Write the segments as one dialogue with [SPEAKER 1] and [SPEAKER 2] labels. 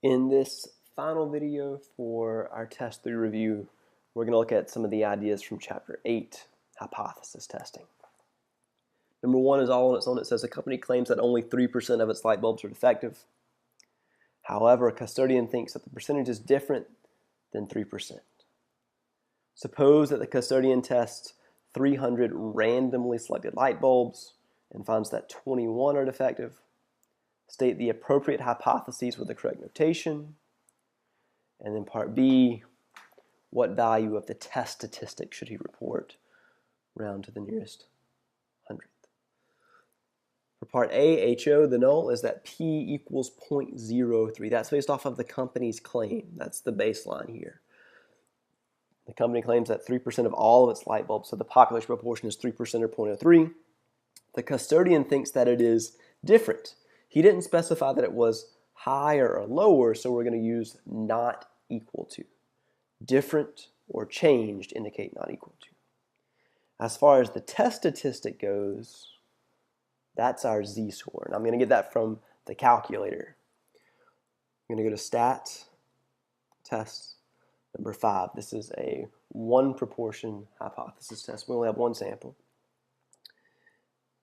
[SPEAKER 1] In this final video for our Test 3 review, we're going to look at some of the ideas from Chapter 8, Hypothesis Testing. Number 1 is all on its own. It says a company claims that only 3% of its light bulbs are defective. However, a custodian thinks that the percentage is different than 3%. Suppose that the custodian tests 300 randomly selected light bulbs and finds that 21 are defective. State the appropriate hypotheses with the correct notation. And then part B, what value of the test statistic should he report round to the nearest hundredth? For part A, HO, the null is that P equals 0.03. That's based off of the company's claim. That's the baseline here. The company claims that 3% of all of its light bulbs, so the population proportion is 3% or 0.03. The custodian thinks that it is different. He didn't specify that it was higher or lower, so we're going to use not equal to. Different or changed indicate not equal to. As far as the test statistic goes, that's our z-score. And I'm going to get that from the calculator. I'm going to go to stat, test, number 5. This is a one proportion hypothesis test. We only have one sample.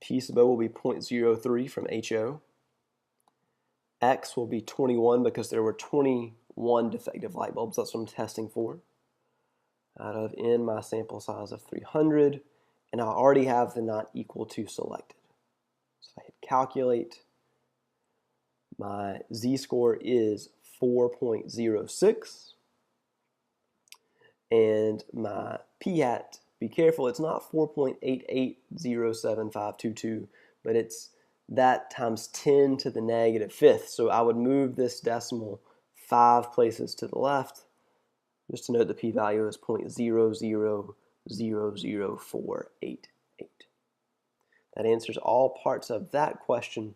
[SPEAKER 1] P sub O will be 0.03 from HO. X will be 21 because there were 21 defective light bulbs. That's what I'm testing for. Out of N, my sample size of 300. And I already have the not equal to selected. So if I hit calculate, my z-score is 4.06. And my p-hat, be careful, it's not 4.880752, but it's that times 10 to the negative fifth. So I would move this decimal 5 places to the left. Just to note the p-value is 0.00004888. That answers all parts of that question.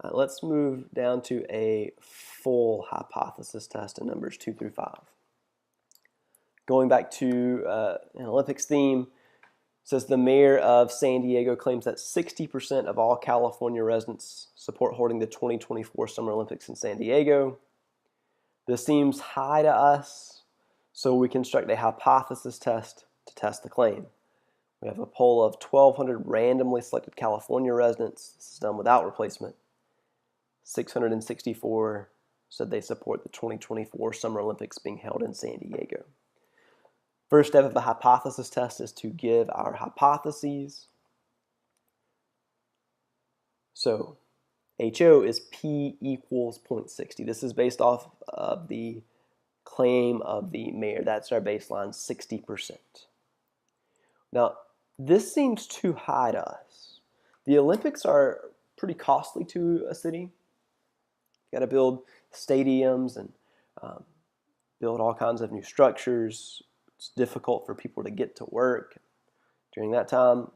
[SPEAKER 1] Let's move down to a full hypothesis test in numbers 2 through 5. Going back to an Olympics theme, it says the mayor of San Diego claims that 60% of all California residents support holding the 2024 Summer Olympics in San Diego. This seems high to us, so we construct a hypothesis test to test the claim. We have a poll of 1,200 randomly selected California residents. This is done without replacement. 664 said they support the 2024 Summer Olympics being held in San Diego. First step of the hypothesis test is to give our hypotheses. So HO is P equals 0.60. This is based off of the claim of the mayor. That's our baseline, 60%. Now, this seems too high to us. The Olympics are pretty costly to a city. You got to build stadiums and build all kinds of new structures. It's difficult for people to get to work during that time.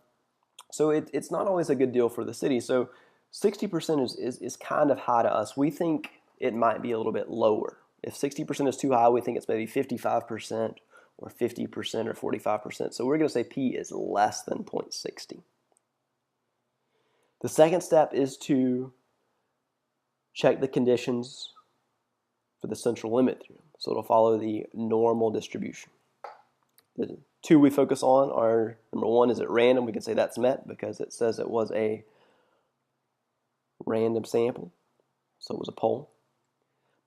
[SPEAKER 1] So it's not always a good deal for the city. So 60% is kind of high to us. We think it might be a little bit lower. If 60% is too high, we think it's maybe 55% or 50% or 45%. So we're going to say P is less than 0.60. The second step is to check the conditions for the central limit theorem. So it'll follow the normal distribution. The two we focus on are, number 1, is it random? We can say that's met because it says it was a random sample, so it was a poll.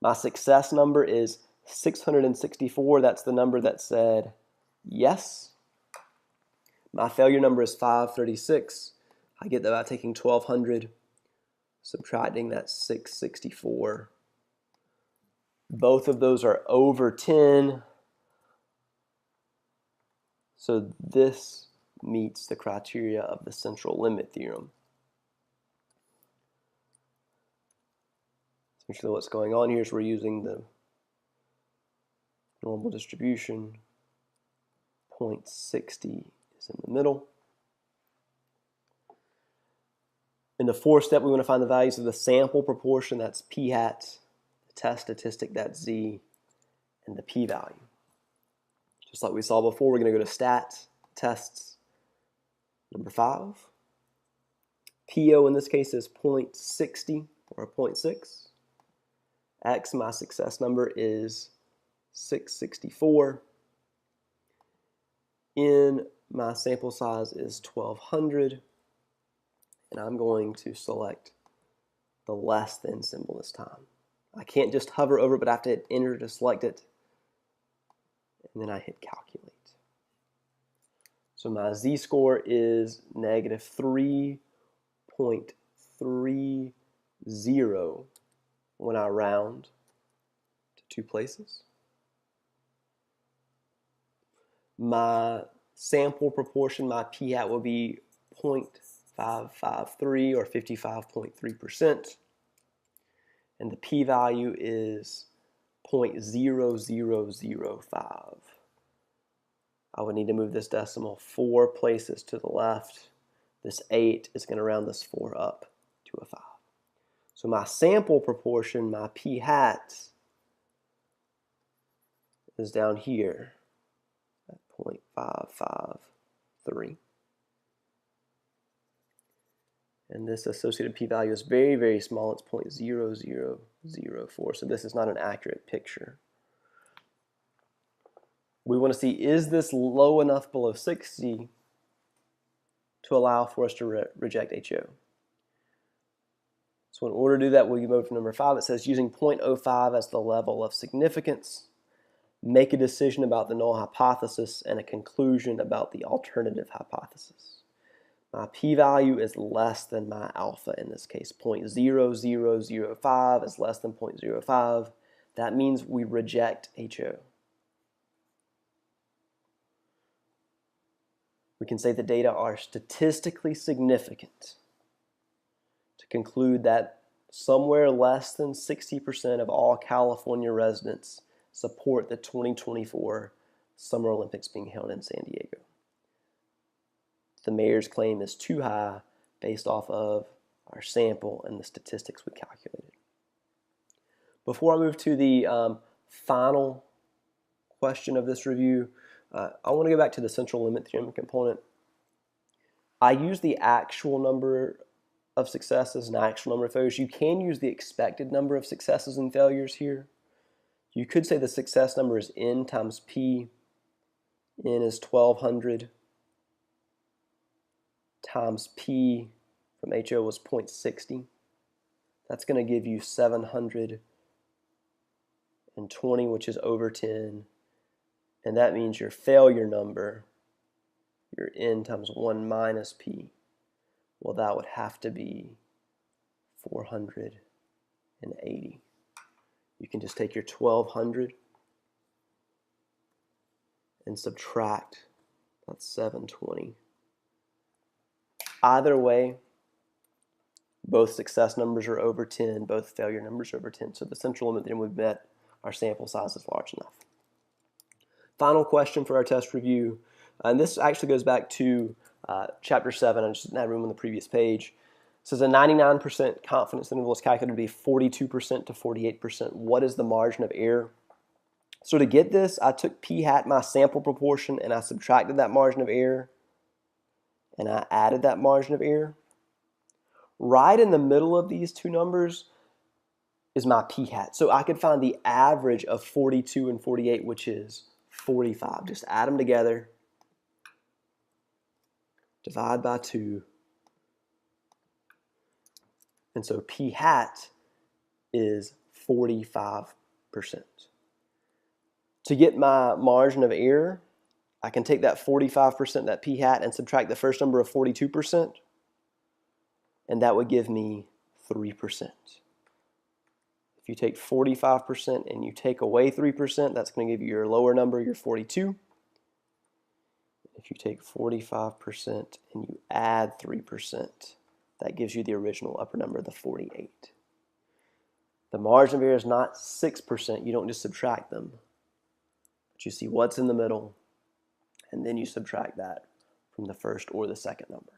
[SPEAKER 1] My success number is 664. That's the number that said yes. My failure number is 536. I get that by taking 1,200, subtracting that 664. Both of those are over 10. So this meets the criteria of the central limit theorem. Essentially what's going on here is we're using the normal distribution. 0.60 is in the middle. In the fourth step, we want to find the values of the sample proportion. That's p-hat, the test statistic, that's z, and the p-value. Just like we saw before, we're going to go to stat, tests, number 5. PO in this case is 0.60 or 0.6. X, my success number, is 664. N, my sample size is 1200. And I'm going to select the less than symbol this time. I can't just hover over it, but I have to hit enter to select it. And then I hit calculate. So my z-score is negative 3.30 when I round to 2 places. My sample proportion, my p-hat, will be 0.553 or 55.3%. And the p-value is 0.0005. I would need to move this decimal 4 places to the left. This 8 is going to round this 4 up to a 5. So my sample proportion, my p-hat, is down here at 0.553. And this associated p-value is very, very small. It's 0.0004. So this is not an accurate picture. We want to see, is this low enough below 60 to allow for us to reject HO? So in order to do that, we move to number 5. It says, using 0.05 as the level of significance, make a decision about the null hypothesis and a conclusion about the alternative hypothesis. My p-value is less than my alpha in this case. 0.0005 is less than 0.05. That means we reject HO. We can say the data are statistically significant to conclude that somewhere less than 60% of all California residents support the 2024 Summer Olympics being held in San Diego. The mayor's claim is too high based off of our sample and the statistics we calculated. Before I move to the final question of this review, I want to go back to the central limit theorem component. I use the actual number of successes and actual number of failures. You can use the expected number of successes and failures here. You could say the success number is N times P. N is 1200 times P from HO was 0.60. That's going to give you 720, which is over 10. And that means your failure number, your N times 1 minus P, well, that would have to be 480. You can just take your 1200 and subtract, that's 720. Either way, both success numbers are over 10, both failure numbers are over 10. So the central limit theorem we've met, our sample size is large enough. Final question for our test review, and this actually goes back to chapter 7. I just didn't have room on the previous page. It says a 99% confidence interval is calculated to be 42% to 48%. What is the margin of error? So to get this, I took p-hat, my sample proportion, and I subtracted that margin of error, and I added that margin of error. Right in the middle of these two numbers is my p-hat. So I could find the average of 42 and 48, which is 45. Just add them together, divide by 2, and so p-hat is 45%. To get my margin of error, I can take that 45%, that p-hat, and subtract the first number of 42%, and that would give me 3%. If you take 45% and you take away 3%, that's going to give you your lower number, your 42. If you take 45% and you add 3%, that gives you the original upper number, the 48. The margin of error is not 6%. You don't just subtract them. But you see what's in the middle, and then you subtract that from the first or the second number.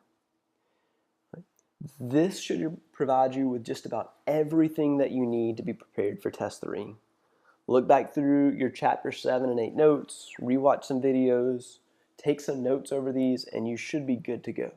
[SPEAKER 1] This should provide you with just about everything that you need to be prepared for test 3. Look back through your chapter 7 and 8 notes, rewatch some videos, take some notes over these, and you should be good to go.